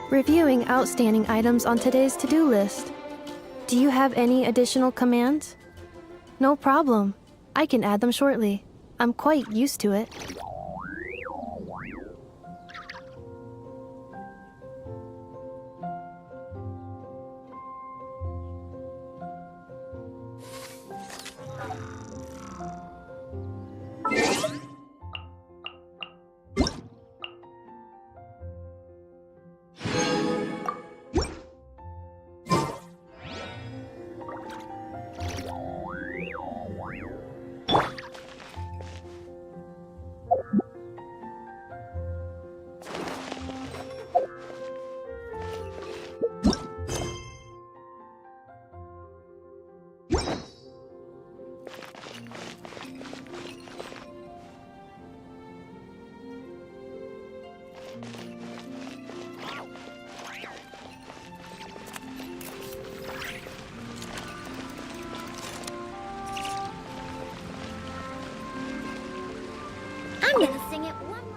Reviewing outstanding items on today's to-do list. Do you have any additional commands? No problem. I can add them shortly. I'm quite used to it. I'm gonna sing it one more.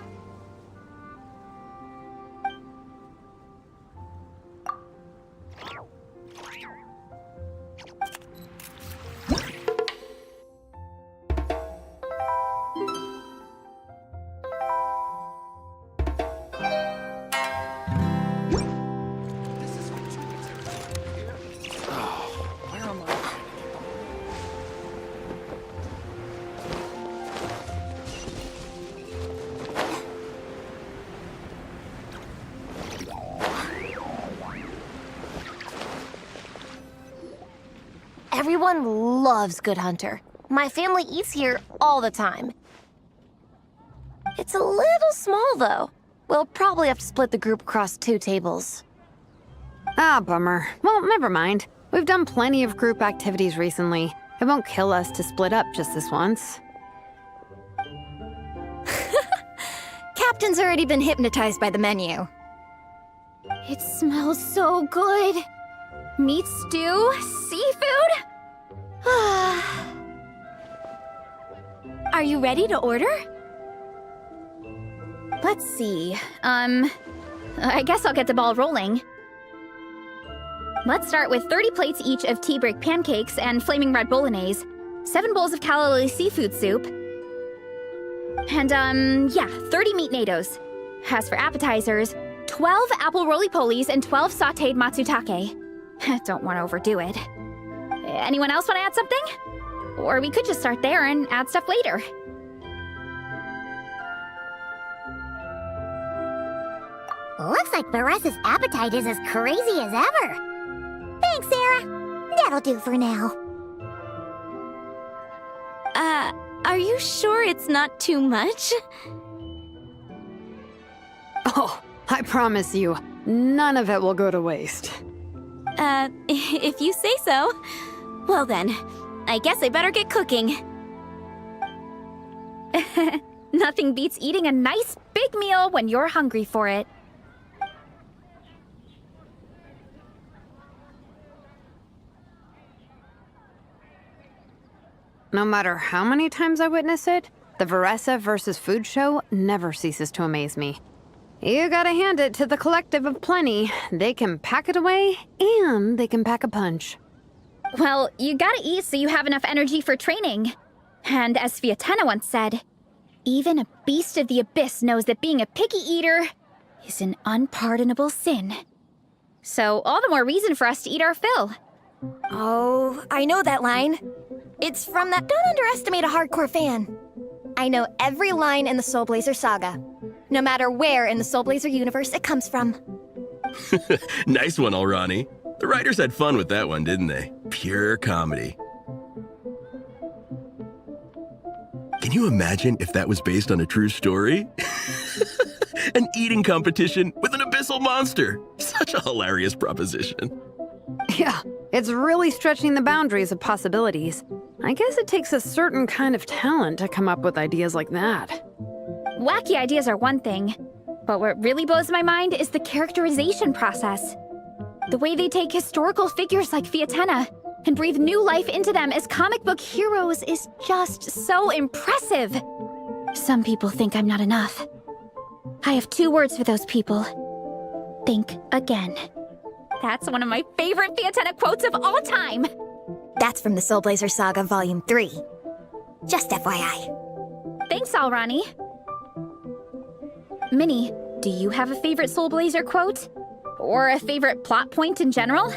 Everyone loves Good Hunter. My family eats here all the time. It's a little small, though. We'll probably have to split the group across 2 tables. Ah, bummer. Well, never mind. We've done plenty of group activities recently. It won't kill us to split up just this once. Captain's already been hypnotized by the menu. It smells so good. Meat stew, seafood. Are you ready to order? Let's see. I guess I'll get the ball rolling. Let's start with 30 plates each of tea break pancakes and flaming red bolognese, 7 bowls of calla seafood soup, and, 30 meat natos. As for appetizers, 12 apple roly-polies and 12 sautéed matsutake. Don't want to overdo it. Anyone else want to add something? Or we could just start there and add stuff later. Looks like Beresa's appetite is as crazy as ever. Thanks, Sarah. That'll do for now. Are you sure it's not too much? Oh, I promise you, none of it will go to waste. If you say so. Well then, I guess I better get cooking. Nothing beats eating a nice big meal when you're hungry for it. No matter how many times I witness it, the Veresa versus food show never ceases to amaze me. You gotta hand it to the collective of plenty. They can pack it away, and they can pack a punch. Well, you gotta eat so you have enough energy for training. And as Sviatena once said, even a beast of the abyss knows that being a picky eater is an unpardonable sin. So all the more reason for us to eat our fill. Oh, I know that line. It's from that Don't Underestimate a Hardcore fan. I know every line in the Soul Blazer saga, no matter where in the Soul Blazer universe it comes from. Nice one, Alrani. The writers had fun with that one, didn't they? Pure comedy. Can you imagine if that was based on a true story? An eating competition with an abyssal monster. Such a hilarious proposition. Yeah, it's really stretching the boundaries of possibilities. I guess it takes a certain kind of talent to come up with ideas like that. Wacky ideas are one thing, but what really blows my mind is the characterization process. The way they take historical figures like Fiatena and breathe new life into them as comic book heroes is just so impressive. Some people think I'm not enough. I have 2 words for those people. think again. That's one of my favorite Fiatenna quotes of all time. That's from the Soul Blazer Saga Volume 3. Just FYI. Thanks, Alrani. Minnie, do you have a favorite Soul Blazer quote? Or a favorite plot point in general?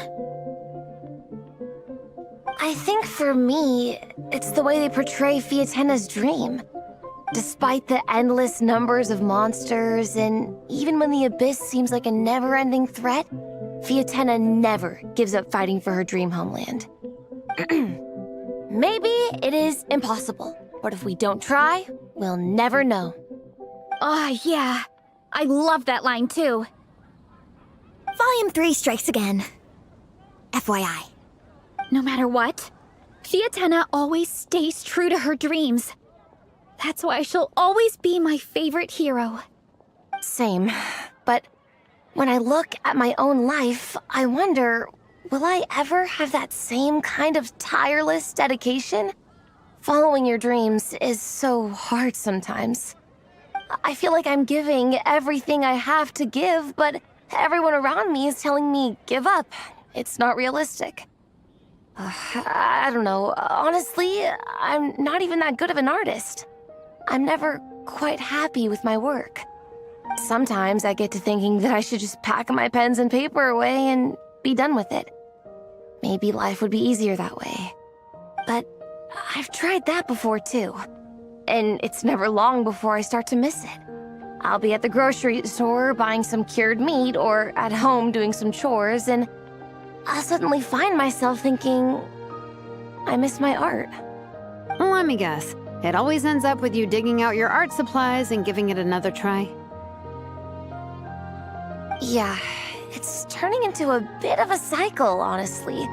I think for me, it's the way they portray Fiatenna's dream. Despite the endless numbers of monsters, and even when the Abyss seems like a never-ending threat, Fiatenna never gives up fighting for her dream homeland. Maybe it is impossible, but if we don't try, we'll never know. Oh, yeah. I love that line, too. Volume 3 strikes again. FYI. No matter what, Fiatenna always stays true to her dreams. That's why she'll always be my favorite hero. Same, but when I look at my own life, I wonder, will I ever have that same kind of tireless dedication? Following your dreams is so hard sometimes. I feel like I'm giving everything I have to give, but everyone around me is telling me, give up. It's not realistic. I don't know. Honestly, I'm not even that good of an artist. I'm never quite happy with my work. Sometimes I get to thinking that I should just pack my pens and paper away and be done with it. Maybe life would be easier that way. But I've tried that before too. And it's never long before I start to miss it. I'll be at the grocery store buying some cured meat or at home doing some chores, and I'll suddenly find myself thinking, I miss my art. Let me guess. It always ends up with you digging out your art supplies and giving it another try. Yeah, it's turning into a bit of a cycle, honestly.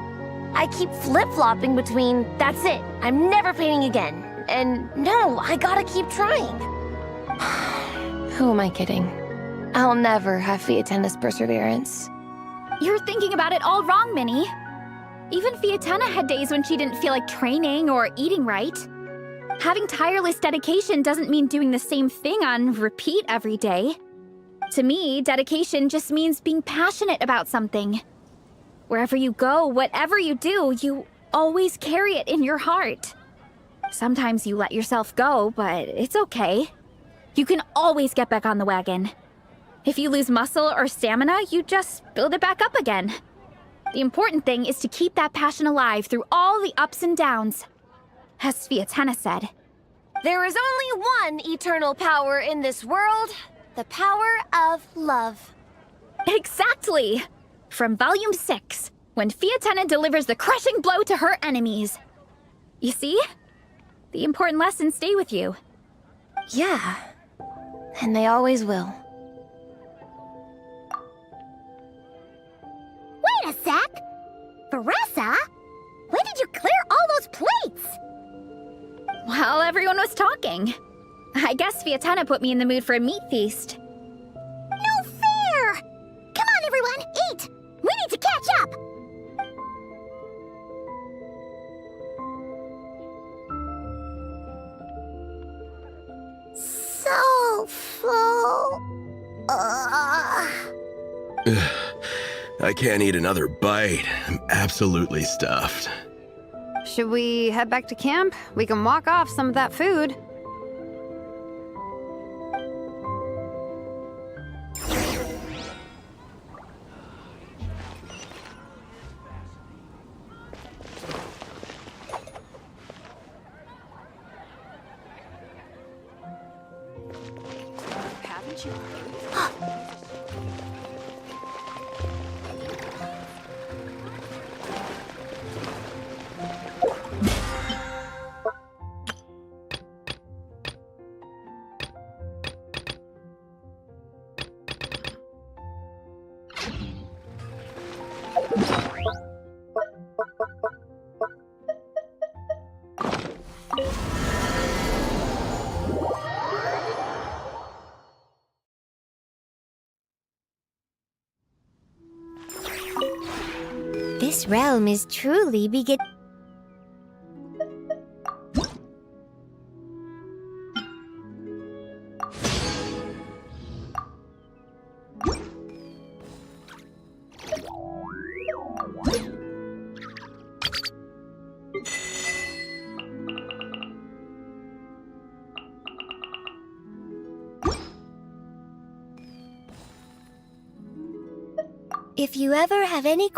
I keep flip-flopping between, that's it, I'm never painting again, and no, I gotta keep trying. Who am I kidding? I'll never have Fiatenna's perseverance. You're thinking about it all wrong, Minnie. Even Fiatenna had days when she didn't feel like training or eating right. Having tireless dedication doesn't mean doing the same thing on repeat every day. To me, dedication just means being passionate about something. Wherever you go, whatever you do, you always carry it in your heart. Sometimes you let yourself go, but it's okay. You can always get back on the wagon. If you lose muscle or stamina, you just build it back up again. The important thing is to keep that passion alive through all the ups and downs. As Fiatenna said, There is only one eternal power in this world, the power of love. exactly! From Volume 6, when Fiatenna delivers the crushing blow to her enemies. You see? The important lessons stay with you. Yeah, and they always will. Wait a sec! Veressa? When did you clear all those plates? While everyone was talking. I guess Fiatenna put me in the mood for a meat feast. No fair! Come on, everyone, eat! We need to catch up! So full. I can't eat another bite. I'm absolutely stuffed. Should we head back to camp? We can walk off some of that food. Haven't you heard? This realm is truly begin. If you ever have any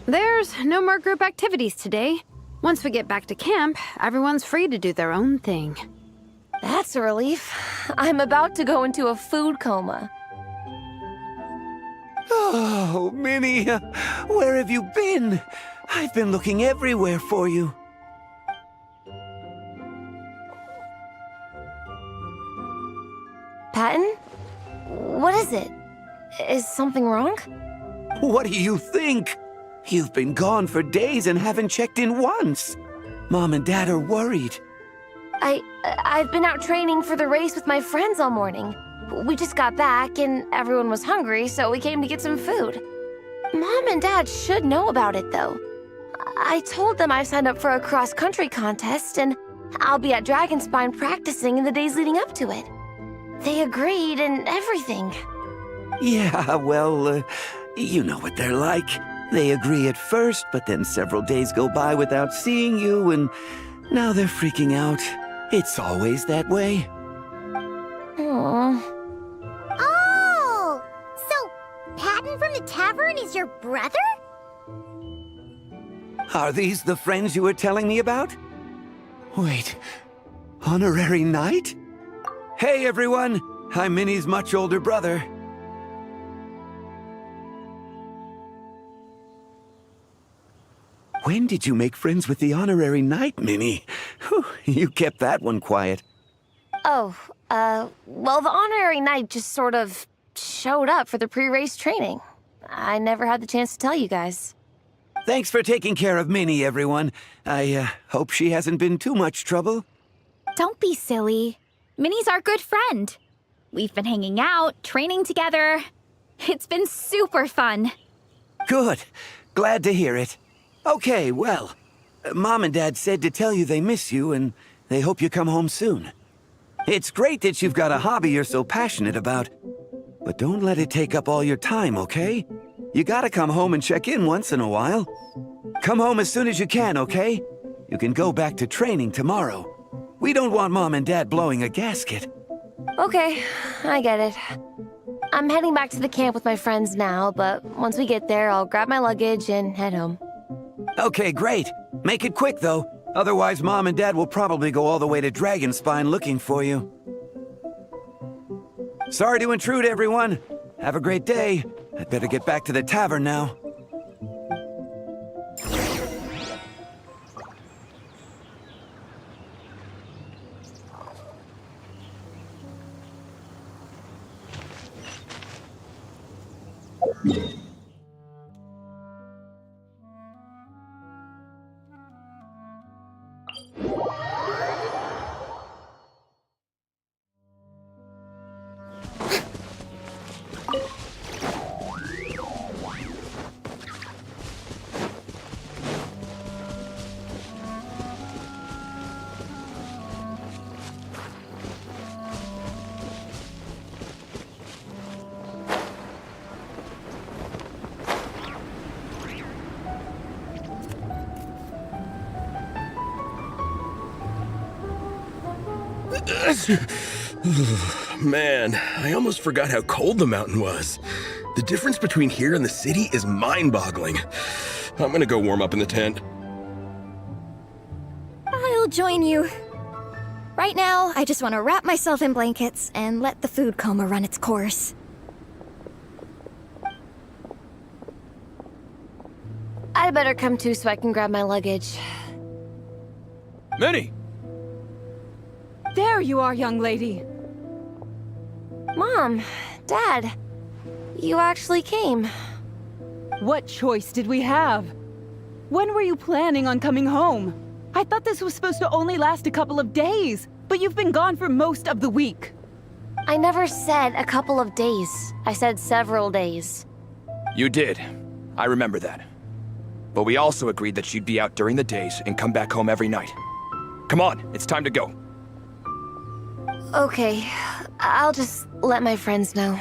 There's no more group activities today. Once we get back to camp, everyone's free to do their own thing. That's a relief. I'm about to go into a food coma. Oh, Minnie, where have you been? I've been looking everywhere for you. Patton? What is it? Is something wrong? What do you think? You've been gone for days and haven't checked in once. Mom and Dad are worried. I've been out training for the race with my friends all morning. We just got back and everyone was hungry, so we came to get some food. Mom and Dad should know about it, though. I told them I signed up for a cross-country contest and I'll be at Dragonspine practicing in the days leading up to it. They agreed and everything. Yeah, well, you know what they're like. They agree at first, but then several days go by without seeing you, and now they're freaking out. It's always that way. Aww. Oh! So, Patton from the tavern is your brother? Are these the friends you were telling me about? Wait, honorary knight? Hey everyone, I'm Minnie's much older brother. When did you make friends with the honorary knight, Minnie? Whew, you kept that one quiet. Oh, well, the honorary knight just sort of showed up for the pre-race training. I never had the chance to tell you guys. Thanks for taking care of Minnie, everyone. I hope she hasn't been too much trouble. Don't be silly. Minnie's our good friend. We've been hanging out, training together. It's been super fun. Good. Glad to hear it. Okay, well, Mom and Dad said to tell you they miss you and they hope you come home soon. It's great that you've got a hobby you're so passionate about, but don't let it take up all your time, okay? You gotta come home and check in once in a while. Come home as soon as you can, okay? You can go back to training tomorrow. We don't want Mom and Dad blowing a gasket. Okay, I get it. I'm heading back to the camp with my friends now, but once we get there, I'll grab my luggage and head home. Okay, great. Make it quick, though. Otherwise, Mom and Dad will probably go all the way to Dragonspine looking for you. Sorry to intrude, everyone. Have a great day. I'd better get back to the tavern now. Man, I almost forgot how cold the mountain was. The difference between here and the city is mind-boggling. I'm gonna go warm up in the tent. I'll join you. Right now, I just want to wrap myself in blankets and let the food coma run its course. I better come too so I can grab my luggage. Minnie! There you are, young lady. Mom, Dad, you actually came. What choice did we have? When were you planning on coming home? I thought this was supposed to only last a couple of days, but you've been gone for most of the week. I never said a couple of days. I said several days. You did. I remember that. But we also agreed that she'd be out during the days and come back home every night. Come on, it's time to go. Okay, I'll just let my friends know.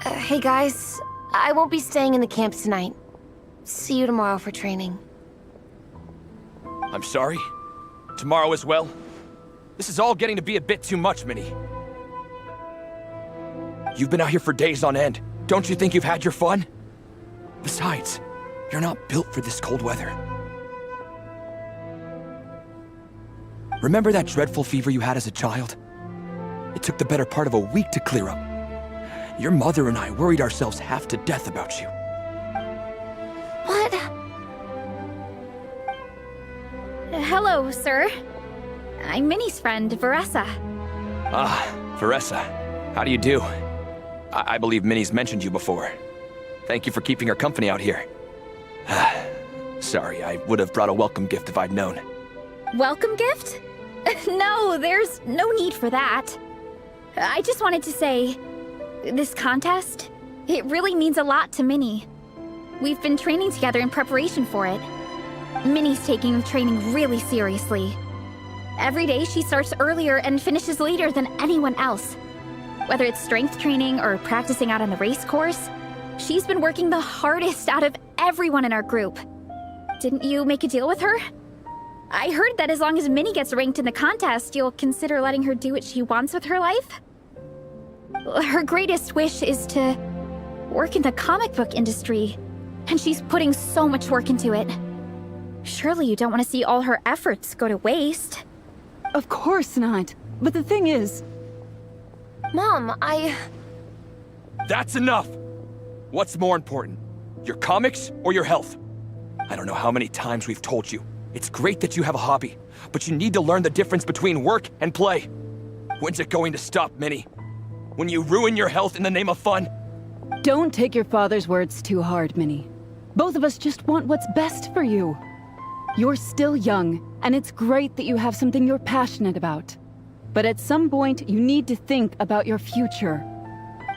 Hey guys, I won't be staying in the camp tonight. See you tomorrow for training. I'm sorry. Tomorrow as well. This is all getting to be a bit too much, Minnie. You've been out here for days on end. Don't you think you've had your fun? Besides, you're not built for this cold weather. Remember that dreadful fever you had as a child? It took the better part of a week to clear up. Your mother and I worried ourselves half to death about you. What? Hello, sir. I'm Minnie's friend, Veressa. Ah, Veressa. How do you do? I believe Minnie's mentioned you before. Thank you for keeping her company out here. Sorry, I would have brought a welcome gift if I'd known. Welcome gift? No, there's no need for that. I just wanted to say, this contest, it really means a lot to Minnie. We've been training together in preparation for it. Minnie's taking the training really seriously. Every day she starts earlier and finishes later than anyone else. Whether it's strength training or practicing out on the race course, she's been working the hardest out of everyone in our group. Didn't you make a deal with her? I heard that as long as Minnie gets ranked in the contest, you'll consider letting her do what she wants with her life? Her greatest wish is to work in the comic book industry, and she's putting so much work into it. Surely you don't want to see all her efforts go to waste. Of course not. But the thing is... Mom, That's enough! What's more important? Your comics or your health? I don't know how many times we've told you. It's great that you have a hobby, but you need to learn the difference between work and play. When's it going to stop, Minnie? When you ruin your health in the name of fun? Don't take your father's words too hard, Minnie. Both of us just want what's best for you. You're still young, and it's great that you have something you're passionate about. But at some point, you need to think about your future.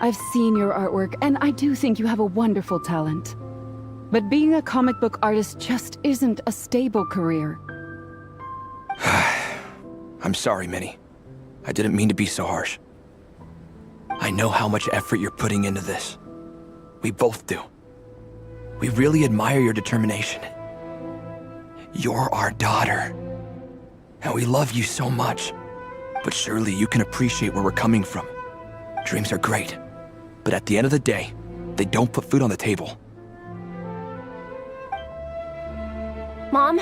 I've seen your artwork, and I do think you have a wonderful talent. But being a comic book artist just isn't a stable career. I'm sorry, Minnie. I didn't mean to be so harsh. I know how much effort you're putting into this. We both do. We really admire your determination. You're our daughter. And we love you so much. But surely you can appreciate where we're coming from. Dreams are great. But at the end of the day, they don't put food on the table. Mom,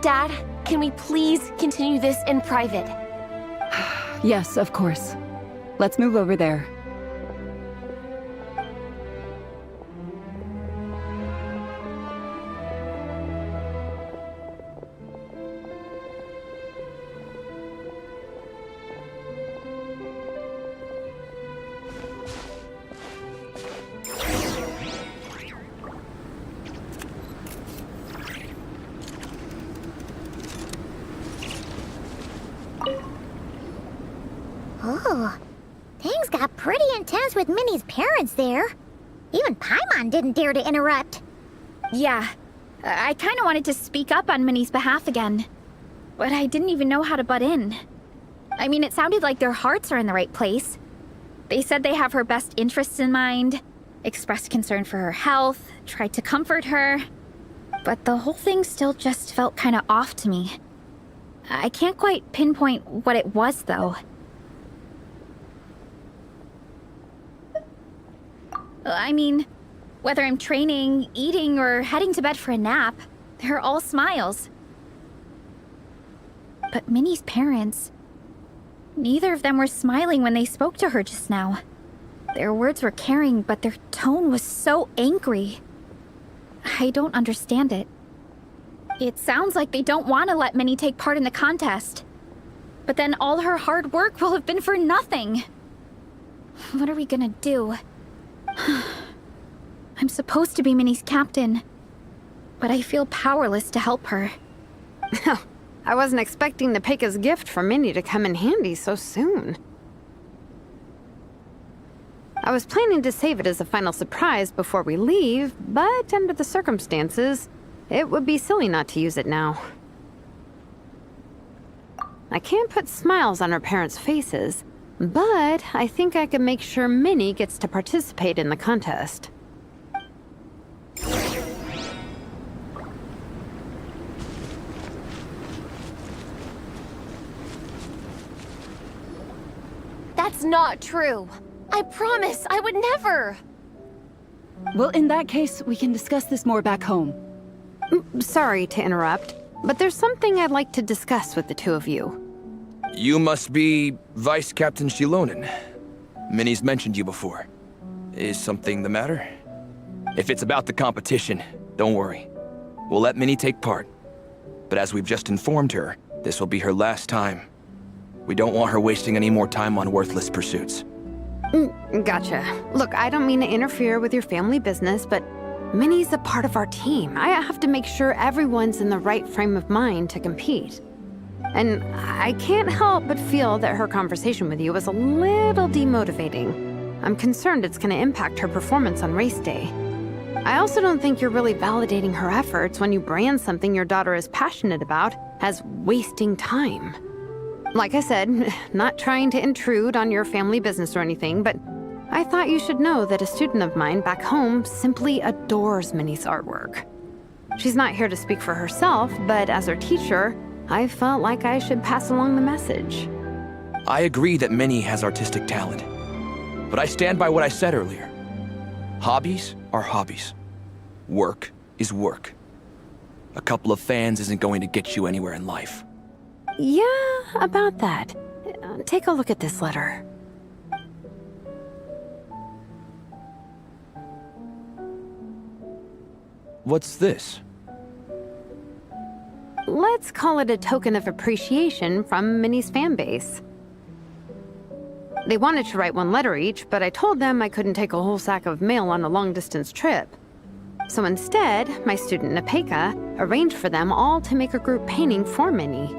Dad, can we please continue this in private? Yes, of course. Let's move over there. Oh, things got pretty intense with Minnie's parents there. Even Paimon didn't dare to interrupt. Yeah, I kind of wanted to speak up on Minnie's behalf again. But I didn't even know how to butt in. I mean, it sounded like their hearts are in the right place. They said they have her best interests in mind, expressed concern for her health, tried to comfort her. But the whole thing still just felt kind of off to me. I can't quite pinpoint what it was, though. I mean, whether I'm training, eating, or heading to bed for a nap, they're all smiles. But Minnie's parents, neither of them were smiling when they spoke to her just now. Their words were caring, but their tone was so angry. I don't understand it. It sounds like they don't want to let Minnie take part in the contest. But then all her hard work will have been for nothing. What are we gonna do? I'm supposed to be Minnie's captain, but I feel powerless to help her. I wasn't expecting Nepeka's gift for Minnie to come in handy so soon. I was planning to save it as a final surprise before we leave, but under the circumstances, it would be silly not to use it now. I can't put smiles on her parents' faces, but I think I can make sure Minnie gets to participate in the contest. That's not true. I promise I would never. Well, in that case, we can discuss this more back home. Sorry to interrupt, but there's something I'd like to discuss with the two of you. You must be Vice Captain Shilonen. Minnie's mentioned you before. Is something the matter? If it's about the competition, don't worry. We'll let Minnie take part. But as we've just informed her, this will be her last time. We don't want her wasting any more time on worthless pursuits. Gotcha. Look, I don't mean to interfere with your family business, but Minnie's a part of our team. I have to make sure everyone's in the right frame of mind to compete. And I can't help but feel that her conversation with you was a little demotivating. I'm concerned it's going to impact her performance on race day. I also don't think you're really validating her efforts when you brand something your daughter is passionate about as wasting time. Like I said, not trying to intrude on your family business or anything, but I thought you should know that a student of mine back home simply adores Minnie's artwork. She's not here to speak for herself, but as her teacher, I felt like I should pass along the message. I agree that Minnie has artistic talent. But I stand by what I said earlier. Hobbies are hobbies. Work is work. A couple of fans isn't going to get you anywhere in life. Yeah, about that. Take a look at this letter. What's this? Let's call it a token of appreciation from Minnie's fan base. They wanted to write one letter each, but I told them I couldn't take a whole sack of mail on a long-distance trip. So instead, my student Nepeka arranged for them all to make a group painting for Minnie.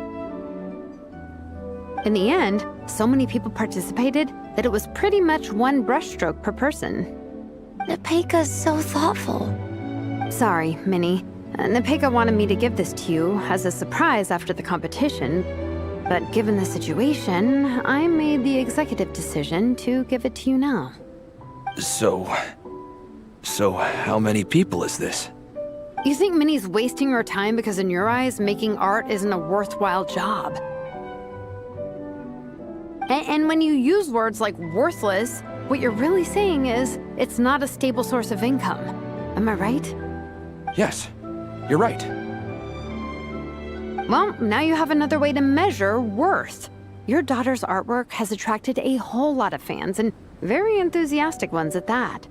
In the end, so many people participated that it was pretty much one brushstroke per person. Nepeka's so thoughtful. Sorry, Minnie. Nepeka wanted me to give this to you as a surprise after the competition, but given the situation, I made the executive decision to give it to you now. So how many people is this? You think Minnie's wasting her time because in your eyes, making art isn't a worthwhile job? And when you use words like worthless, what you're really saying is it's not a stable source of income. Am I right? Yes, you're right. Well, now you have another way to measure worth. Your daughter's artwork has attracted a whole lot of fans, and very enthusiastic ones at that.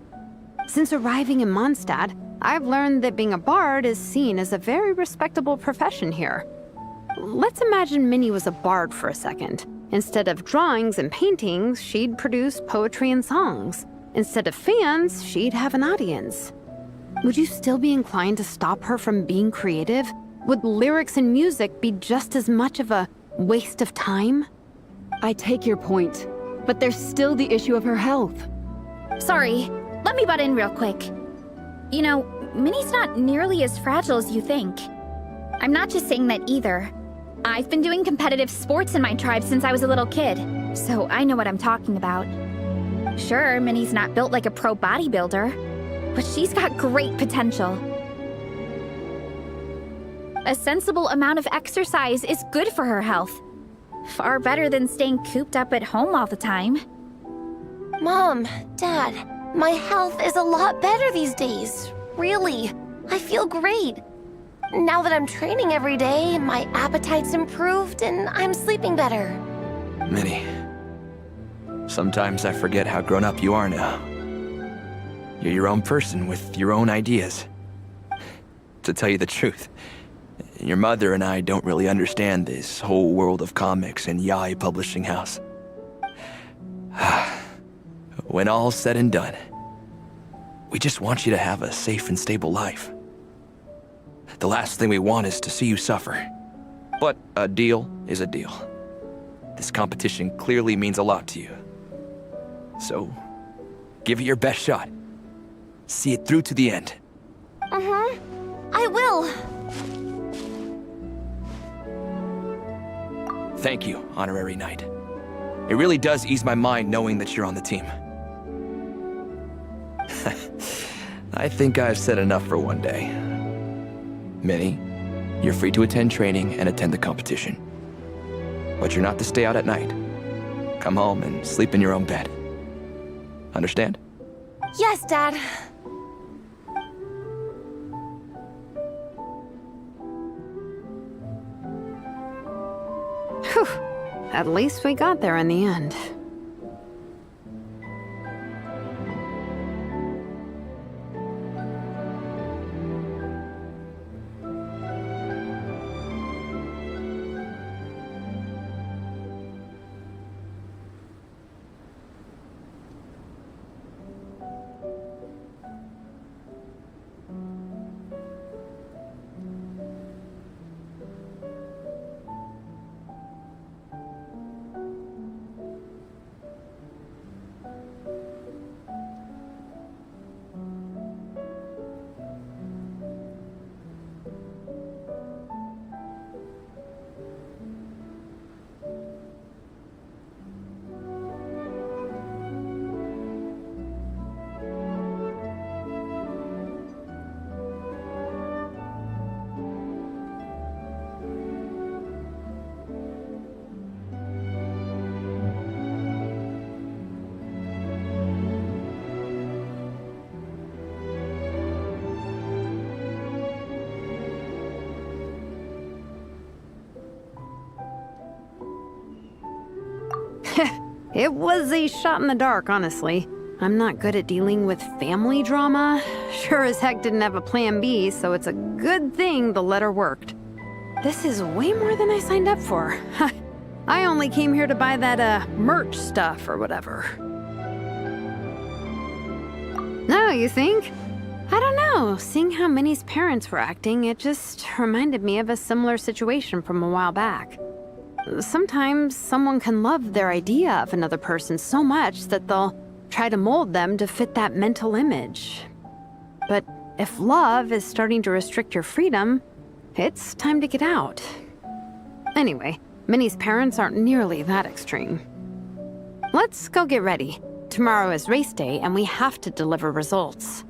Since arriving in Mondstadt, I've learned that being a bard is seen as a very respectable profession here. Let's imagine Minnie was a bard for a second. Instead of drawings and paintings, she'd produce poetry and songs. Instead of fans, she'd have an audience. Would you still be inclined to stop her from being creative? Would lyrics and music be just as much of a waste of time? I take your point, but there's still the issue of her health. Sorry, let me butt in real quick. You know, Minnie's not nearly as fragile as you think. I'm not just saying that either. I've been doing competitive sports in my tribe since I was a little kid, so I know what I'm talking about. Sure, Minnie's not built like a pro bodybuilder, but she's got great potential. A sensible amount of exercise is good for her health. Far better than staying cooped up at home all the time. Mom, Dad, my health is a lot better these days. Really, I feel great. Now that I'm training every day, my appetite's improved and I'm sleeping better. Minnie, sometimes I forget how grown up you are now. You're your own person with your own ideas. To tell you the truth, Your mother and I don't really understand this whole world of comics and Yai Publishing House. When all's said and done, we just want you to have a safe and stable life. The last thing we want is to see you suffer. But a deal is a deal. This competition clearly means a lot to you. So, give it your best shot. See it through to the end. I will. Thank you, Honorary Knight. It really does ease my mind knowing that you're on the team. I think I've said enough for one day. Minnie, you're free to attend training and attend the competition. But you're not to stay out at night. Come home and sleep in your own bed. Understand? Yes, Dad. Whew. At least we got there in the end. It was a shot in the dark, honestly. I'm not good at dealing with family drama. Sure as heck didn't have a plan B, so it's a good thing the letter worked. This is way more than I signed up for. I only came here to buy that, merch stuff or whatever. No, you think? I don't know. Seeing how Minnie's parents were acting, it just reminded me of a similar situation from a while back. Sometimes someone can love their idea of another person so much that they'll try to mold them to fit that mental image. But if love is starting to restrict your freedom, it's time to get out. Anyway, Minnie's parents aren't nearly that extreme. Let's go get ready. Tomorrow is race day and we have to deliver results.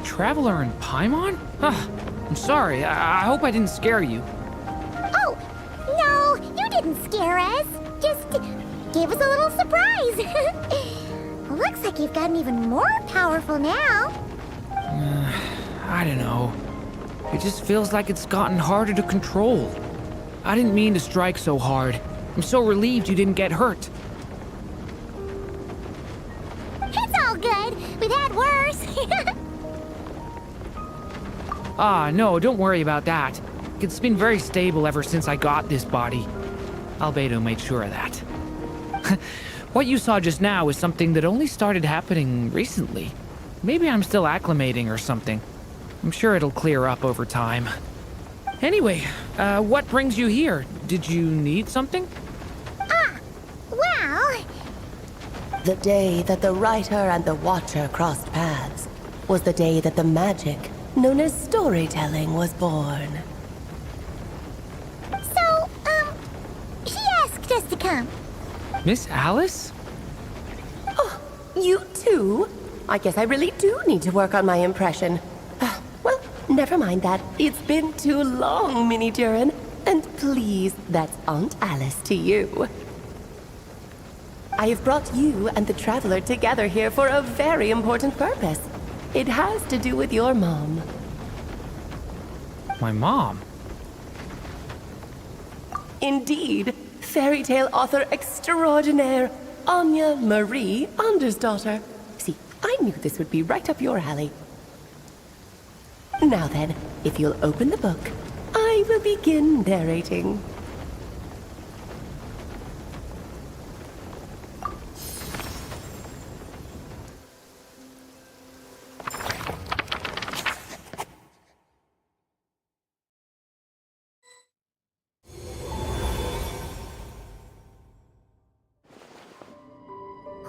traveler in Paimon? I'm sorry. I hope I didn't scare you. Oh, no, you didn't scare us. Just gave us a little surprise. Looks like you've gotten even more powerful now. I don't know. It just feels like it's gotten harder to control. I didn't mean to strike so hard. I'm so relieved you didn't get hurt. It's all good. We've had worse. No, don't worry about that. It's been very stable ever since I got this body. Albedo made sure of that. What you saw just now is something that only started happening recently. Maybe I'm still acclimating or something. I'm sure it'll clear up over time. Anyway, what brings you here? Did you need something? Well, The day that the writer and the watcher crossed paths was the day that the magic known as storytelling was born. so, she asked us to come. Miss Alice? You too? I guess I really do need to work on my impression. Well, never mind that. It's been too long, Minnie Duran. And please, that's Aunt Alice to you. I have brought you and the Traveler together here for a very important purpose. It has to do with your mom. My mom? Indeed, fairy tale author extraordinaire, Anya Marie Andersdottir. See, I knew this would be right up your alley. Now then, if you'll open the book, I will begin narrating.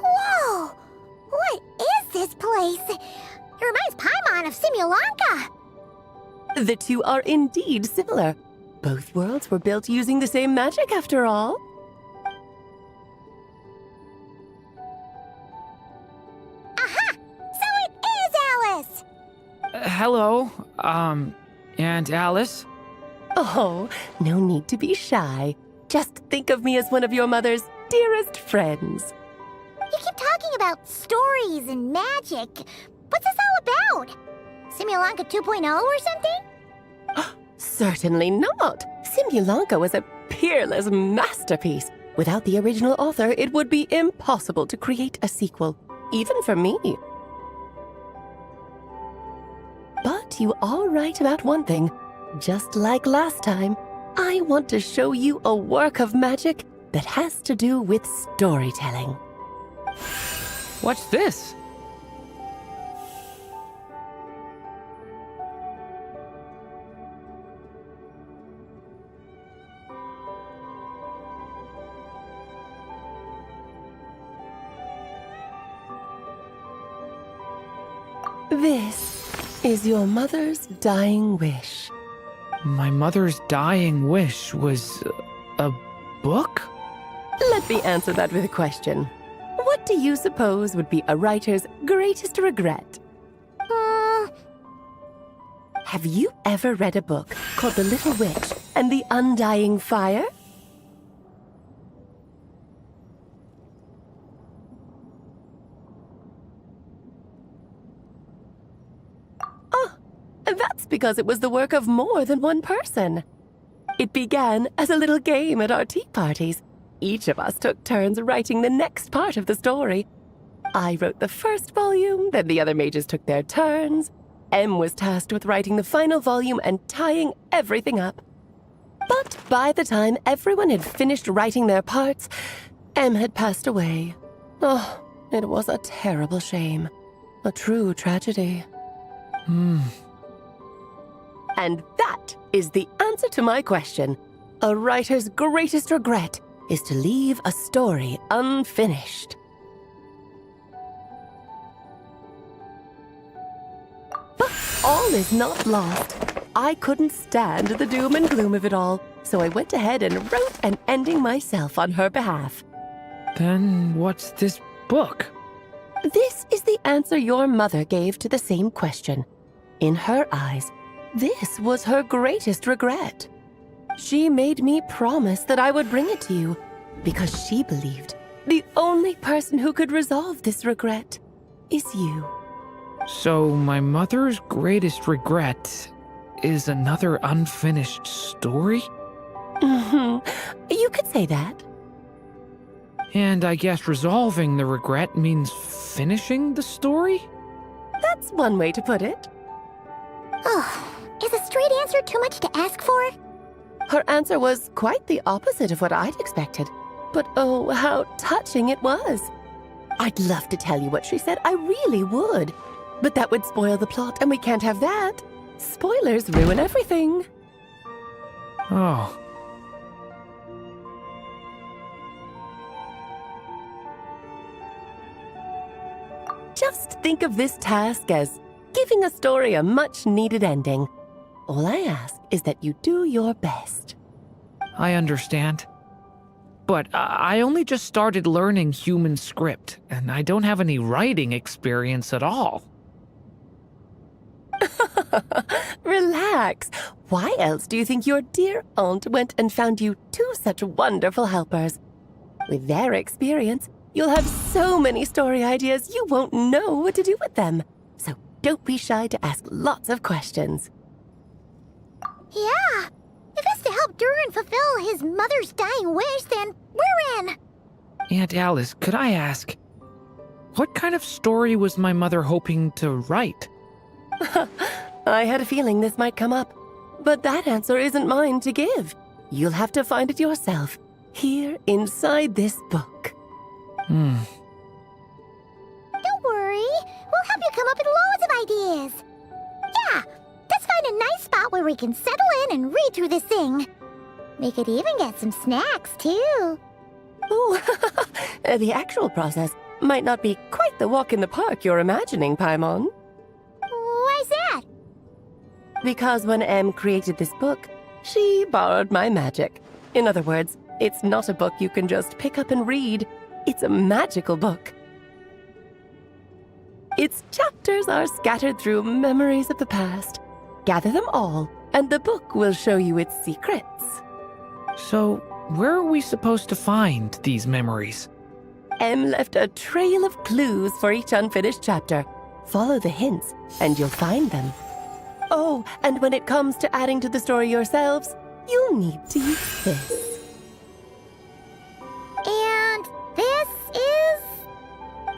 Whoa! What is this place? It reminds Paimon of Simulanka. The two are indeed similar. Both worlds were built using the same magic, after all. Aha! So it is Alice! Hello, Aunt Alice? Oh, no need to be shy. Just think of me as one of your mother's dearest friends. You keep talking about stories and magic. What's this all about? Simulanka 2.0 or something? Certainly not. Simulanka was a peerless masterpiece. Without the original author, it would be impossible to create a sequel, even for me. But you are right about one thing. Just like last time, I want to show you a work of magic that has to do with storytelling. What's this? This is your mother's dying wish. My mother's dying wish was a book? Let me answer that with a question. What do you suppose would be a writer's greatest regret? Have you ever read a book called The Little Witch and the Undying Fire? Oh, that's because it was the work of more than one person. It began as a little game at our tea parties. Each of us took turns writing the next part of the story. I wrote the first volume, then the other mages took their turns. Em was tasked with writing the final volume and tying everything up. But by the time everyone had finished writing their parts, Em had passed away. Oh, it was a terrible shame. A true tragedy. And that is the answer to my question. A writer's greatest regret is to leave a story unfinished. But all is not lost. I couldn't stand the doom and gloom of it all, so I went ahead and wrote an ending myself on her behalf. Then what's this book? This is the answer your mother gave to the same question. In her eyes, this was her greatest regret. She made me promise that I would bring it to you because she believed the only person who could resolve this regret is you. So, my mother's greatest regret is another unfinished story? You could say that. And I guess resolving the regret means finishing the story? That's one way to put it. Oh, is a straight answer too much to ask for? Her answer was quite the opposite of what I'd expected. But oh, how touching it was. I'd love to tell you what she said, I really would. But that would spoil the plot, and we can't have that. Spoilers ruin everything. Oh. Just think of this task as giving a story a much-needed ending. All I ask is that you do your best. I understand. But I only just started learning human script, and I don't have any writing experience at all. Relax. Why else do you think your dear aunt went and found you two such wonderful helpers? With their experience, you'll have so many story ideas you won't know what to do with them. So don't be shy to ask lots of questions. Yeah. If it's to help Durin fulfill his mother's dying wish, then we're in. Aunt Alice, could I ask, what kind of story was my mother hoping to write? I had a feeling this might come up, but that answer isn't mine to give. You'll have to find it yourself, here inside this book. Don't worry. We'll help you come up with loads of ideas. Yeah, let's find a nice spot where we can settle in and read through this thing. We could even get some snacks, too. Ooh, the actual process might not be quite the walk in the park you're imagining, Paimon. Why's that? Because when Em created this book, she borrowed my magic. In other words, it's not a book you can just pick up and read. It's a magical book. Its chapters are scattered through memories of the past. Gather them all, and the book will show you its secrets. So, where are we supposed to find these memories? Em left a trail of clues for each unfinished chapter. Follow the hints, and you'll find them. Oh, and when it comes to adding to the story yourselves, you'll need to use this. And this is...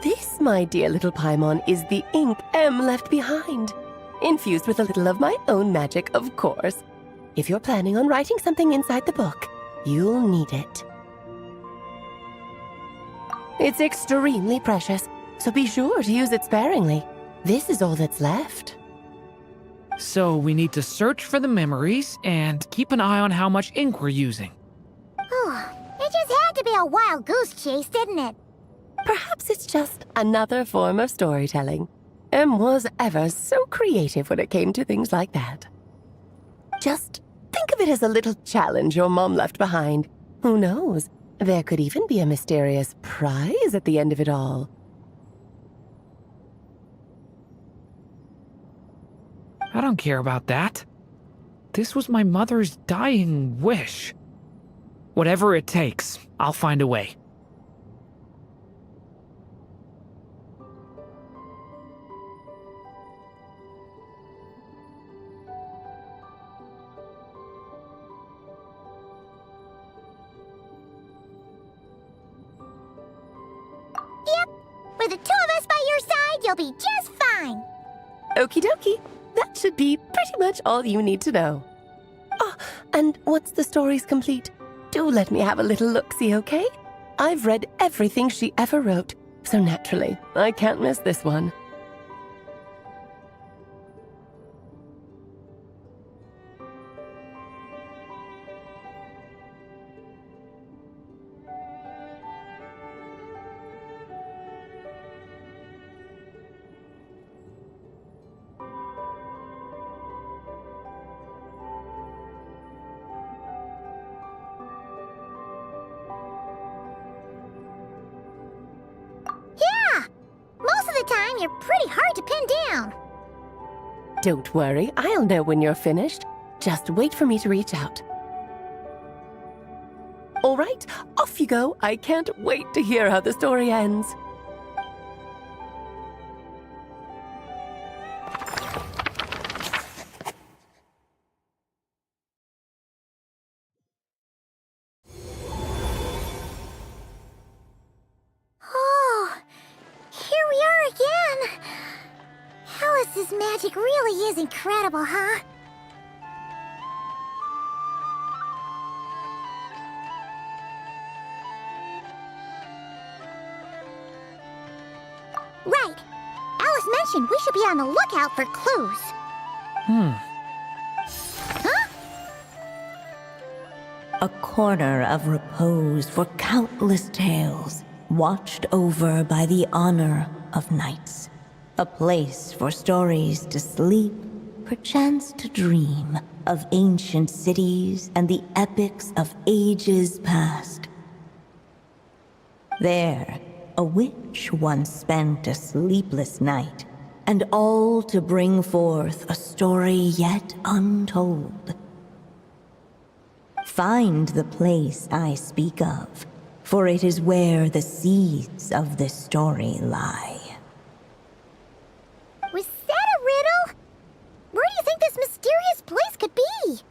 This, my dear little Paimon, is the ink Em left behind. Infused with a little of my own magic, of course. If you're planning on writing something inside the book, you'll need it. It's extremely precious, so be sure to use it sparingly. This is all that's left. So we need to search for the memories and keep an eye on how much ink we're using. It just had to be a wild goose chase, didn't it? Perhaps it's just another form of storytelling. Em was ever so creative when it came to things like that. Just think of it as a little challenge your mom left behind. Who knows? There could even be a mysterious prize at the end of it all. I don't care about that. This was my mother's dying wish. Whatever it takes, I'll find a way. Yep. With the two of us by your side, you'll be just fine. Okie dokie. That should be pretty much all you need to know. Oh, and once the story's complete, do let me have a little look-see, okay? I've read everything she ever wrote, so naturally, I can't miss this one. Yeah! Most of the time, you're pretty hard to pin down. Don't worry, I'll know when you're finished. Just wait for me to reach out. All right, off you go. I can't wait to hear how the story ends. Oh, here we are again. Alice's magic really is incredible, huh? Right. Alice mentioned we should be on the lookout for clues. Huh? A corner of repose for countless tales, watched over by the honor of knights. A place for stories to sleep, perchance to dream of ancient cities and the epics of ages past. There, a witch once spent a sleepless night, and all to bring forth a story yet untold. Find the place I speak of, for it is where the seeds of this story lie. Was that a riddle? Where do you think this mysterious place could be?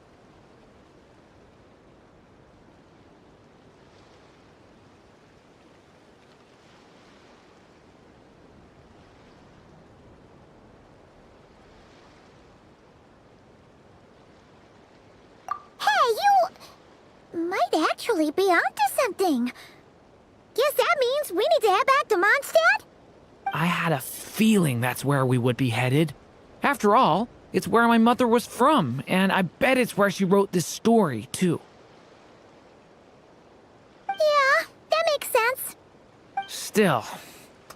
Might actually be onto something. Guess that means we need to head back to Mondstadt? I had a feeling that's where we would be headed. After all, it's where my mother was from, and I bet it's where she wrote this story, too. Yeah, that makes sense. Still,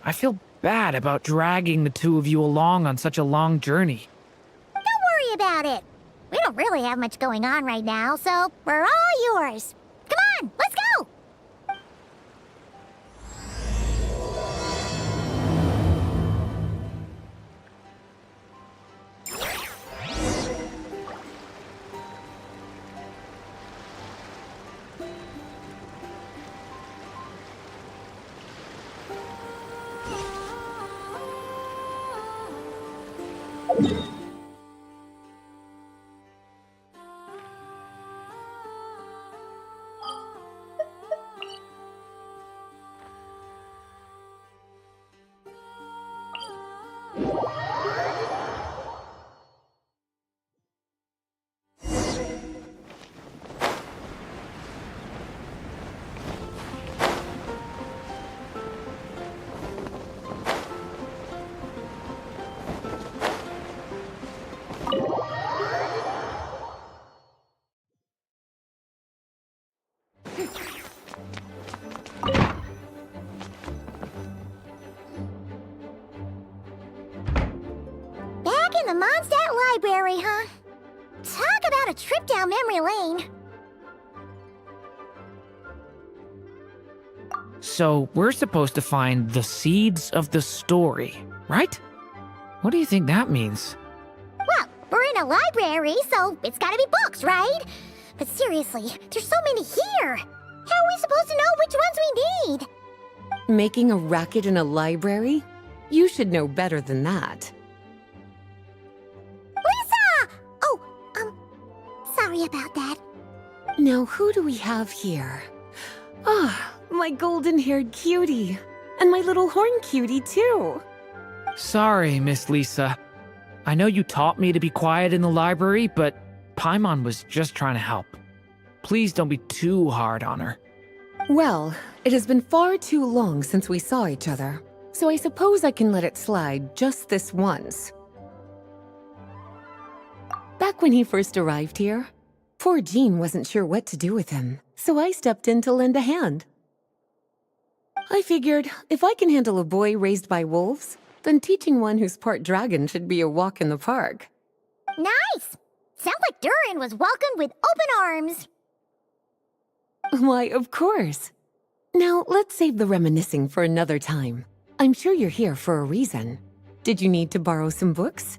I feel bad about dragging the two of you along on such a long journey. Don't worry about it. We don't really have much going on right now, so we're all yours. Come on, let's go! Back in the Mondstadt Library, huh? Talk about a trip down memory lane. So, we're supposed to find the seeds of the story, right? What do you think that means? Well, we're in a library, so it's gotta be books, right? But seriously, there's so many here. How are we supposed to know which ones we need? Making a racket in a library? You should know better than that. Lisa! Oh, sorry about that. Now, who do we have here? Ah, my golden-haired cutie. And my little horn cutie, too. Sorry, Miss Lisa. I know you taught me to be quiet in the library, but Paimon was just trying to help. Please don't be too hard on her. Well, it has been far too long since we saw each other, so I suppose I can let it slide just this once. Back when he first arrived here, poor Jean wasn't sure what to do with him, so I stepped in to lend a hand. I figured, if I can handle a boy raised by wolves, then teaching one who's part dragon should be a walk in the park. Nice! Sounds like Durin was welcomed with open arms. Why, of course. Now, let's save the reminiscing for another time. I'm sure you're here for a reason. Did you need to borrow some books?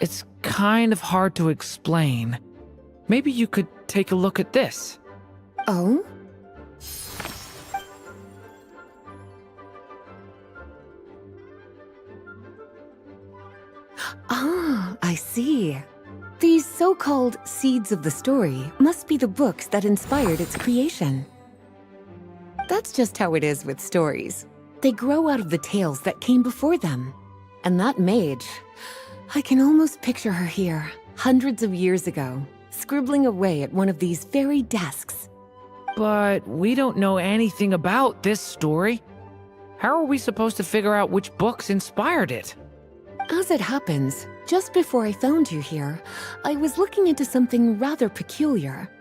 It's kind of hard to explain. Maybe you could take a look at this. Oh? Ah, I see. These so-called seeds of the story must be the books that inspired its creation. That's just how it is with stories. They grow out of the tales that came before them. And that mage, I can almost picture her here, hundreds of years ago, scribbling away at one of these very desks. But we don't know anything about this story. How are we supposed to figure out which books inspired it? As it happens, just before I found you here, I was looking into something rather peculiar.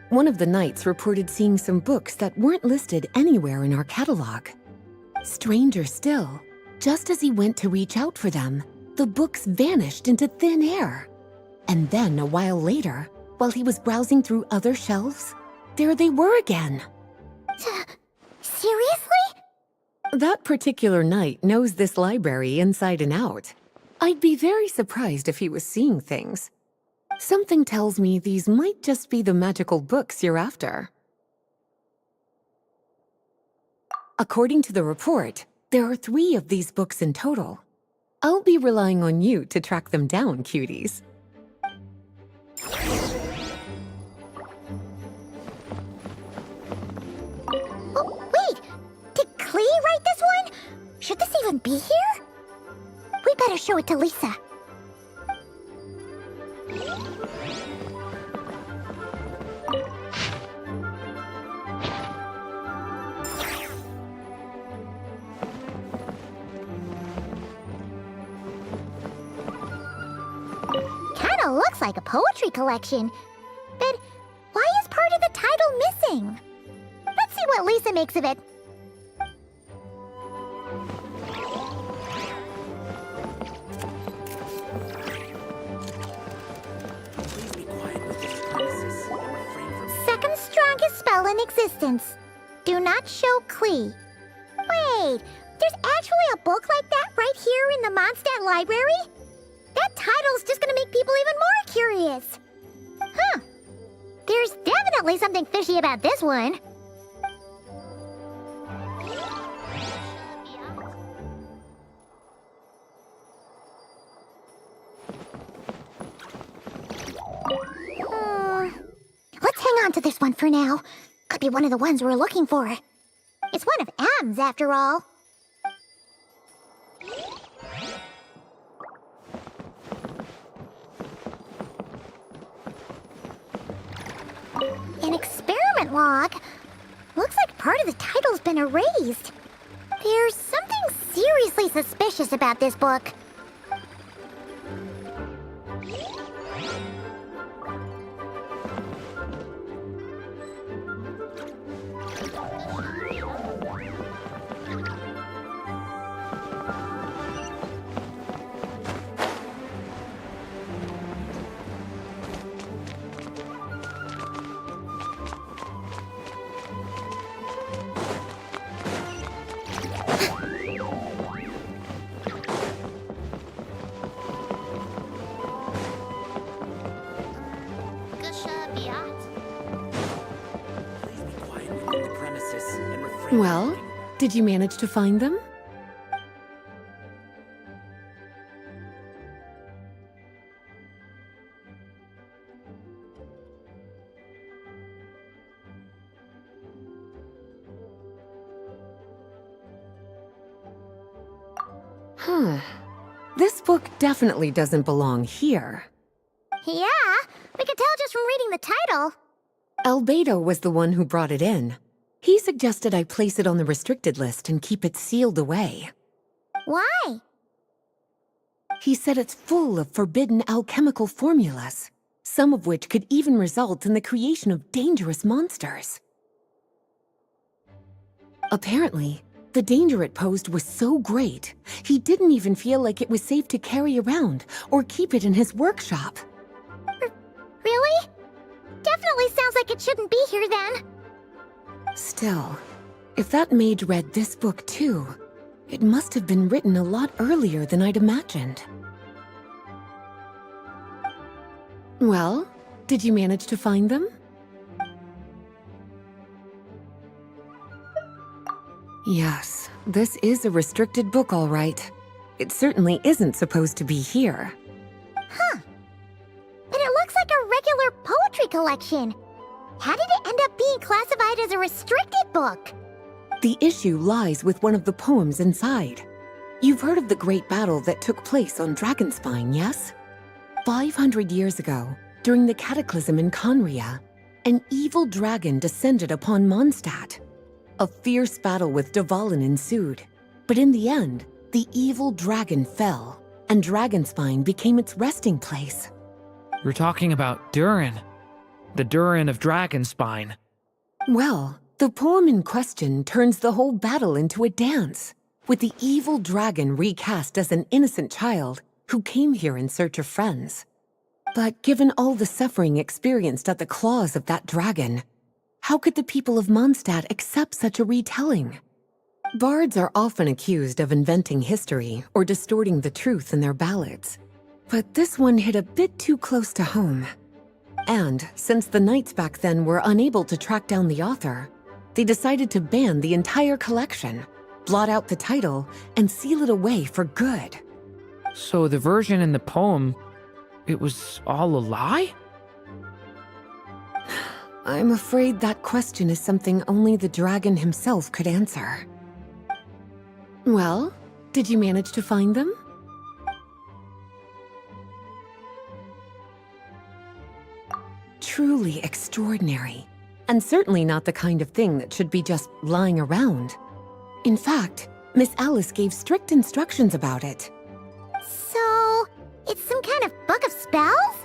One of the knights reported seeing some books that weren't listed anywhere in our catalog. Stranger still, just as he went to reach out for them, the books vanished into thin air. And then a while later, while he was browsing through other shelves, there they were again. Seriously? That particular knight knows this library inside and out. I'd be very surprised if he was seeing things. Something tells me these might just be the magical books you're after. According to the report, there are 3 of these books in total. I'll be relying on you to track them down, cuties. Oh, wait! Did Klee write this one? Should this even be here? We better show it to Lisa. Kinda looks like a poetry collection. But why is part of the title missing? Let's see what Lisa makes of it. Second strongest spell in existence. Do not show Klee. Wait, there's actually a book like that right here in the Mondstadt library? That title's just gonna make people even more curious. Huh. There's definitely something fishy about this one. Let's hang on to this one for now. Could be one of the ones we're looking for. It's one of M's, after all. An experiment log. Looks like part of the title's been erased. There's something seriously suspicious about this book. Well, did you manage to find them? Huh. This book definitely doesn't belong here. Yeah, we could tell just from reading the title. Albedo was the one who brought it in. He suggested I place it on the restricted list and keep it sealed away. Why? He said it's full of forbidden alchemical formulas, some of which could even result in the creation of dangerous monsters. Apparently, the danger it posed was so great, he didn't even feel like it was safe to carry around or keep it in his workshop. Really? Definitely sounds like it shouldn't be here then. Still, if that mage read this book too, it must have been written a lot earlier than I'd imagined. Well, did you manage to find them? Yes, this is a restricted book, all right. It certainly isn't supposed to be here. Huh. But it looks like a regular poetry collection. How did it end up being classified as a restricted book? The issue lies with one of the poems inside. You've heard of the great battle that took place on Dragonspine, yes? 500 years ago, during the cataclysm in Conria, an evil dragon descended upon Mondstadt. A fierce battle with Dvalin ensued, but in the end, the evil dragon fell, and Dragonspine became its resting place. You're talking about Durin. The Durin of Dragonspine. Well, the poem in question turns the whole battle into a dance, with the evil dragon recast as an innocent child who came here in search of friends. But given all the suffering experienced at the claws of that dragon, how could the people of Mondstadt accept such a retelling? Bards are often accused of inventing history or distorting the truth in their ballads. But this one hit a bit too close to home. And since the knights back then were unable to track down the author, they decided to ban the entire collection, blot out the title, and seal it away for good. So the version in the poem, it was all a lie? I'm afraid that question is something only the dragon himself could answer. Well, did you manage to find them? Truly extraordinary, and certainly not the kind of thing that should be just lying around. In fact, Miss Alice gave strict instructions about it. So, it's some kind of book of spells?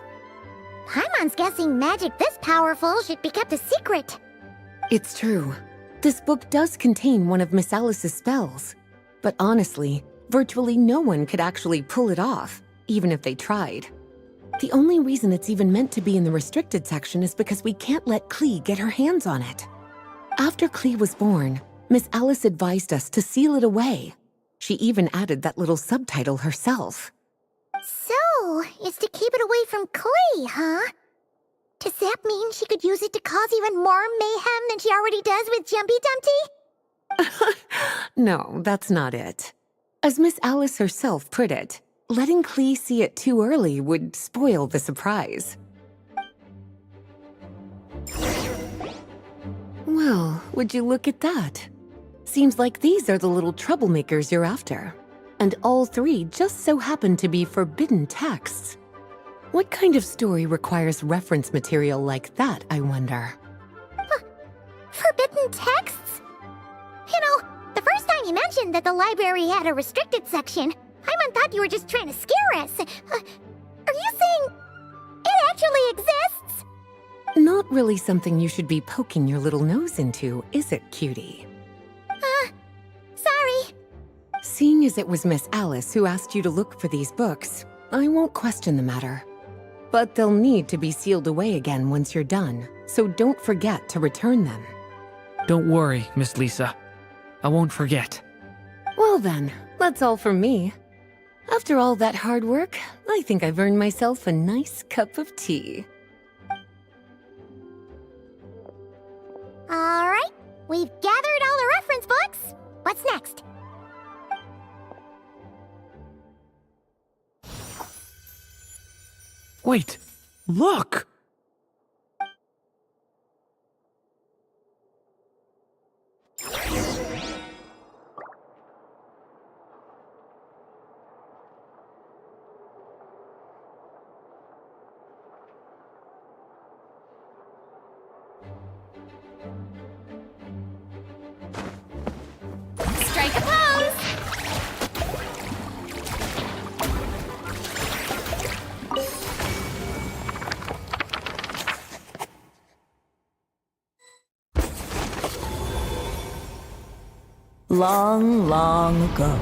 Paimon's guessing magic this powerful should be kept a secret. It's true. This book does contain one of Miss Alice's spells. But honestly, virtually no one could actually pull it off, even if they tried. The only reason it's even meant to be in the restricted section is because we can't let Klee get her hands on it. After Klee was born, Miss Alice advised us to seal it away. She even added that little subtitle herself. So, it's to keep it away from Klee, huh? Does that mean she could use it to cause even more mayhem than she already does with Jumpy Dumpty? No, that's not it. As Miss Alice herself put it, letting Klee see it too early would spoil the surprise. Well, would you look at that? Seems like these are the little troublemakers you're after. And all three just so happen to be forbidden texts. What kind of story requires reference material like that, I wonder? Forbidden texts? You know, the first time you mentioned that the library had a restricted section, Paimon thought you were just trying to scare us. Are you saying it actually exists? Not really something you should be poking your little nose into, is it, cutie? Sorry. Seeing as it was Miss Alice who asked you to look for these books, I won't question the matter. But they'll need to be sealed away again once you're done, so don't forget to return them. Don't worry, Miss Lisa. I won't forget. Well then, that's all from me. After all that hard work, I think I've earned myself a nice cup of tea. Alright, we've gathered all the reference books. What's next? Wait, look! Strike a pose! Long, long ago,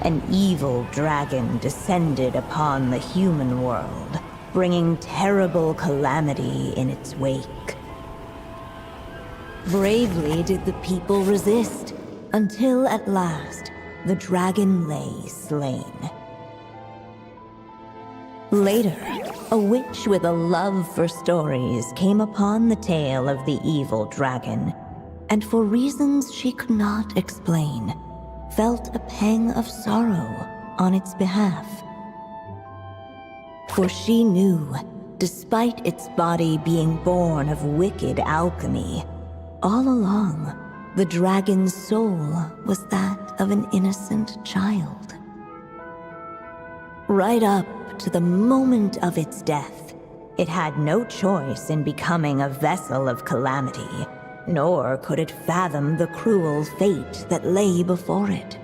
an evil dragon descended upon the human world, bringing terrible calamity in its wake. Bravely did the people resist, until at last, the dragon lay slain. Later, a witch with a love for stories came upon the tale of the evil dragon, and for reasons she could not explain, felt a pang of sorrow on its behalf. For she knew, despite its body being born of wicked alchemy, all along, the dragon's soul was that of an innocent child. Right up to the moment of its death, it had no choice in becoming a vessel of calamity, nor could it fathom the cruel fate that lay before it.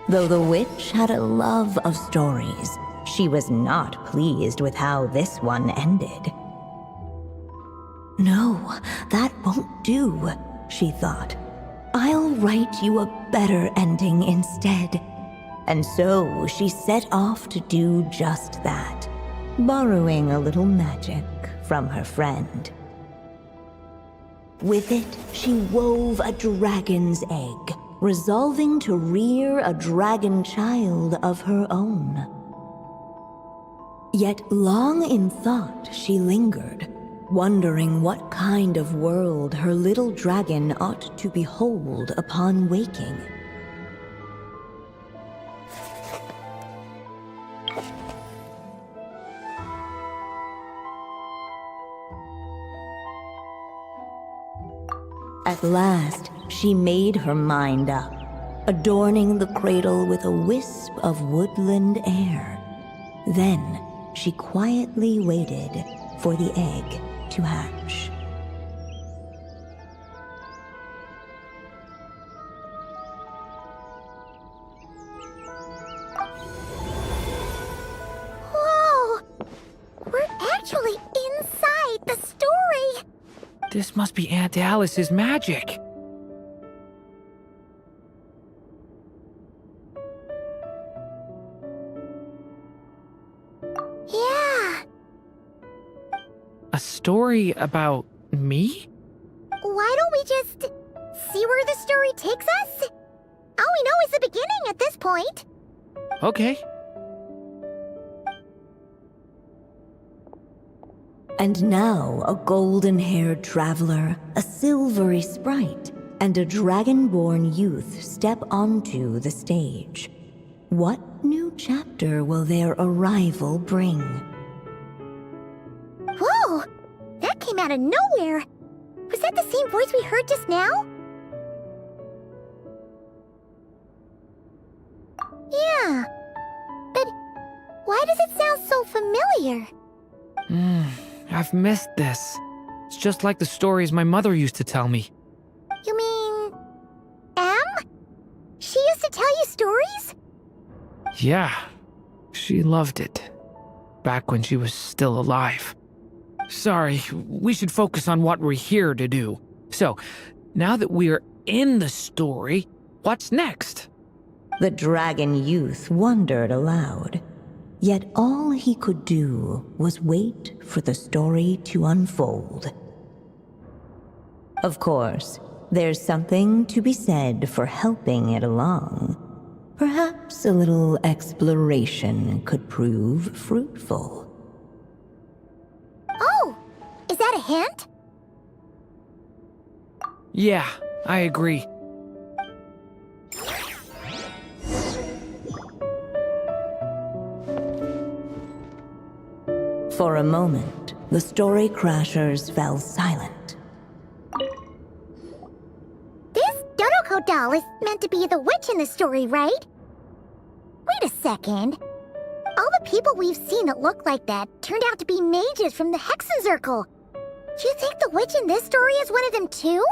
Though the witch had a love of stories, she was not pleased with how this one ended. No, that won't do, she thought. I'll write you a better ending instead. And so she set off to do just that, borrowing a little magic from her friend. With it, she wove a dragon's egg, resolving to rear a dragon child of her own. Yet long in thought she lingered, wondering what kind of world her little dragon ought to behold upon waking. At last, she made her mind up, adorning the cradle with a wisp of woodland air. Then, she quietly waited for the egg to hatch. Whoa! We're actually inside the story! This must be Aunt Alice's magic. Yeah. A story about me? Why don't we just see where the story takes us? All we know is the beginning at this point. Okay. And now a golden-haired traveler, a silvery sprite, and a dragon-born youth step onto the stage. What new chapter will their arrival bring? Whoa! That came out of nowhere! Was that the same voice we heard just now? Yeah. But why does it sound so familiar? I've missed this. It's just like the stories my mother used to tell me. You mean... Em? She used to tell you stories? Yeah, she loved it. Back when she was still alive. Sorry, we should focus on what we're here to do. So, now that we're in the story, what's next? The dragon youth wondered aloud. Yet all he could do was wait for the story to unfold. Of course, there's something to be said for helping it along. Perhaps a little exploration could prove fruitful. Oh! Is that a hint? Yeah, I agree. For a moment, the story crashers fell silent. This Dodoko doll is meant to be the witch in the story, right? Wait a second. All the people we've seen that look like that turned out to be mages from the Hexen Circle. Do you think the witch in this story is one of them too?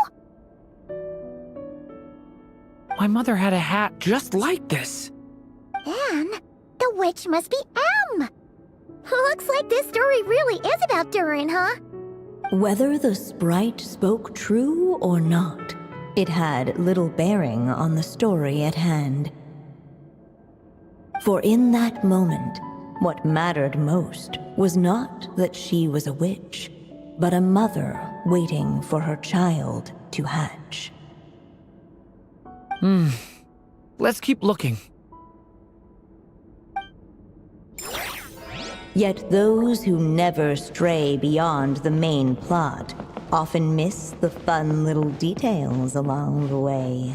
My mother had a hat just like this. Then, the witch must be Em! Looks like this story really is about Durin, huh? Whether the sprite spoke true or not, it had little bearing on the story at hand. For in that moment, what mattered most was not that she was a witch, but a mother waiting for her child to hatch. Let's keep looking. Yet those who never stray beyond the main plot often miss the fun little details along the way.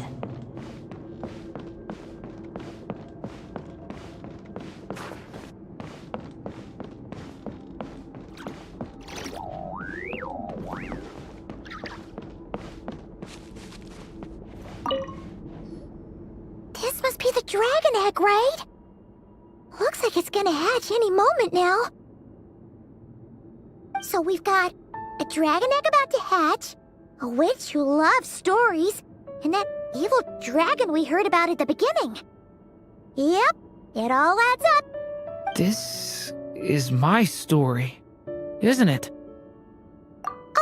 This must be the dragon egg, right? Looks like it's gonna hatch any moment now. So we've got a dragon egg about to hatch, a witch who loves stories, and that evil dragon we heard about at the beginning. Yep, it all adds up. This is my story, isn't it?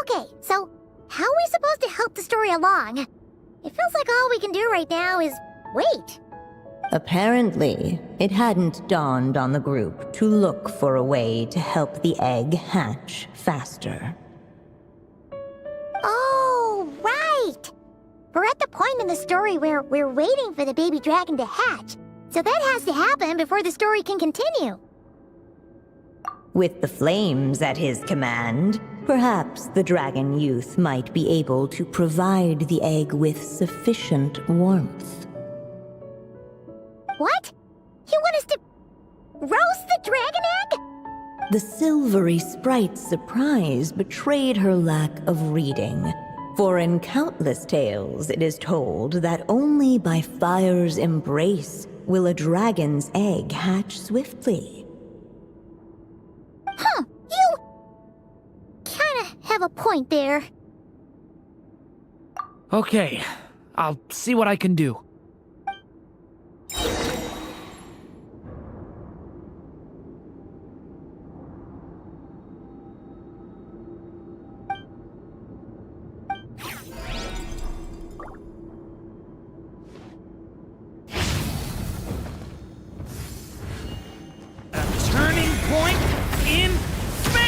Okay, so how are we supposed to help the story along? It feels like all we can do right now is wait. Apparently, it hadn't dawned on the group to look for a way to help the egg hatch faster. Oh, right! We're at the point in the story where we're waiting for the baby dragon to hatch, so that has to happen before the story can continue. With the flames at his command, perhaps the dragon youth might be able to provide the egg with sufficient warmth. What? You want us to roast the dragon egg? The silvery sprite's surprise betrayed her lack of reading, for in countless tales it is told that only by fire's embrace will a dragon's egg hatch swiftly. Huh, you kinda have a point there. Okay, I'll see what I can do.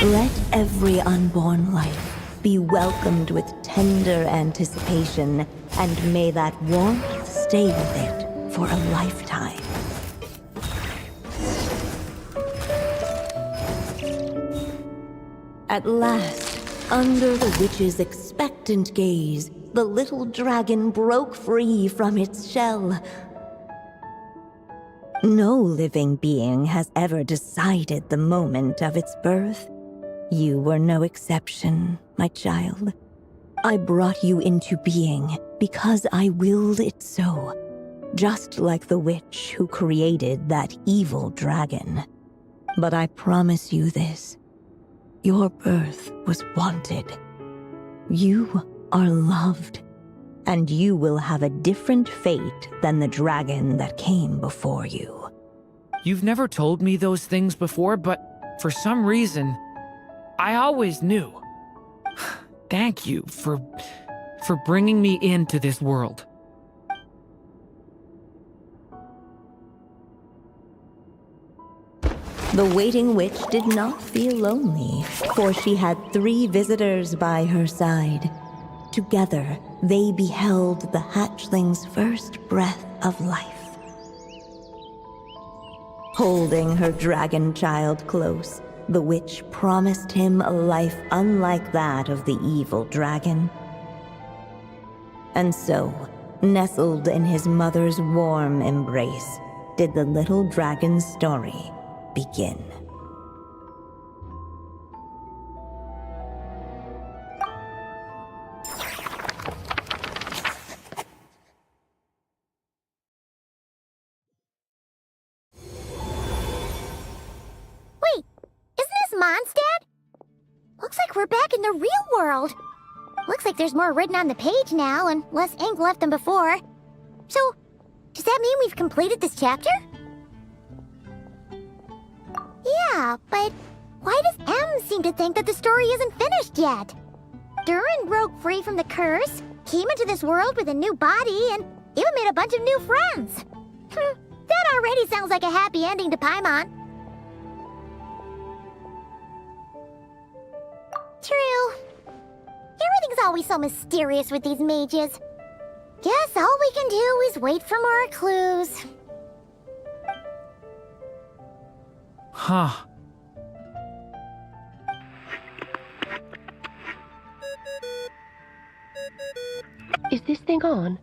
Let every unborn life be welcomed with tender anticipation, and may that warmth stay with it for a lifetime. At last, under the witch's expectant gaze, the little dragon broke free from its shell. No living being has ever decided the moment of its birth. You were no exception, my child. I brought you into being because I willed it so, just like the witch who created that evil dragon. But I promise you this, your birth was wanted. You are loved, and you will have a different fate than the dragon that came before you. You've never told me those things before, but for some reason, I always knew. Thank you for bringing me into this world. The waiting witch did not feel lonely, for she had 3 visitors by her side. Together, they beheld the hatchling's first breath of life. Holding her dragon child close, the witch promised him a life unlike that of the evil dragon. And so, nestled in his mother's warm embrace, did the little dragon's story begin. Wait, isn't this Mondstadt? Looks like we're back in the real world. Looks like there's more written on the page now and less ink left than before. So, does that mean we've completed this chapter? Yeah, but why does M seem to think that the story isn't finished yet? Durin broke free from the curse, came into this world with a new body, and even made a bunch of new friends. That already sounds like a happy ending to Paimon. True. Everything's always so mysterious with these mages. Guess all we can do is wait for more clues. Huh. Is this thing on?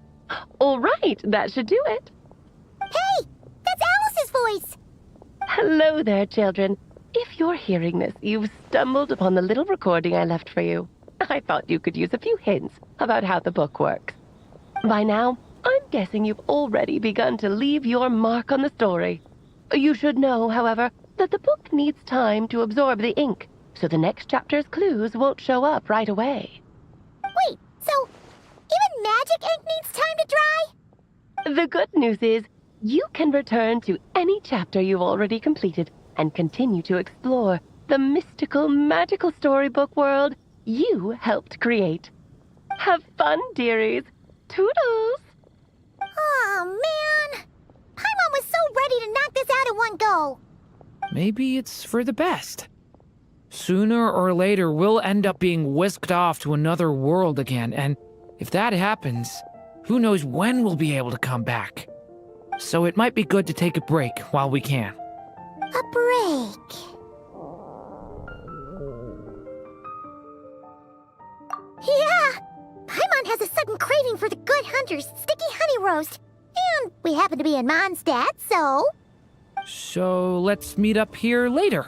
All right, that should do it. Hey, that's Alice's voice. Hello there, children. If you're hearing this, you've stumbled upon the little recording I left for you. I thought you could use a few hints about how the book works. By now, I'm guessing you've already begun to leave your mark on the story. You should know, however, that the book needs time to absorb the ink, so the next chapter's clues won't show up right away. Wait, so even magic ink needs time to dry? The good news is, you can return to any chapter you've already completed and continue to explore the mystical, magical storybook world you helped create. Have fun, dearies. Toodles! Oh, man. Paimon was so ready to knock this out in one go. Maybe it's for the best. Sooner or later, we'll end up being whisked off to another world again, and if that happens, who knows when we'll be able to come back. So it might be good to take a break while we can. A break. Yeah! Paimon has a sudden craving for the Good Hunter's sticky honey roast. And we happen to be in Mondstadt, so... So let's meet up here later.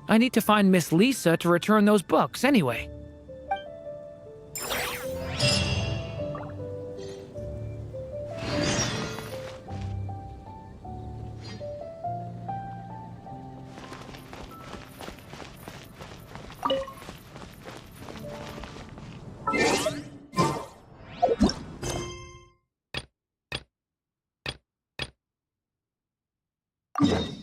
I need to find Miss Lisa to return those books anyway. Yeah.